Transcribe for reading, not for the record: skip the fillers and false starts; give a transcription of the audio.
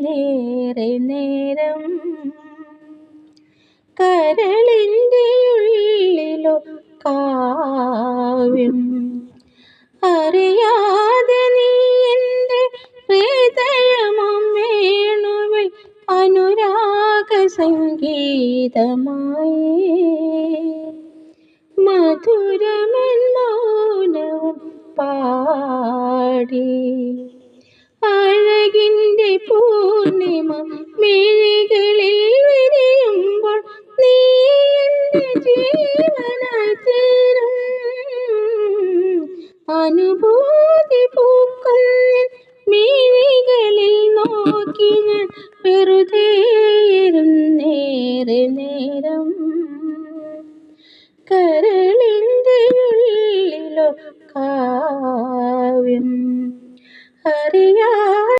നേരെ നേരം കരളിൻ്റെ ഉള്ളിലോ കാവ്യം അറിയാതെ നീ എൻ്റെ ഹൃദയമം വേണുവിൽ അനുരാഗ സംഗീതമായി മധുരമെൻ മൗനവും പാടി അഴകിൻ്റെ പൂർണിമ മിഴികളിൽ വിരിയുമ്പോൾ നീ എൻ്റെ ജീവനായി തീരും അനുഭൂതി പൂക്കും മിഴികളിൽ നോക്കി ഞാൻ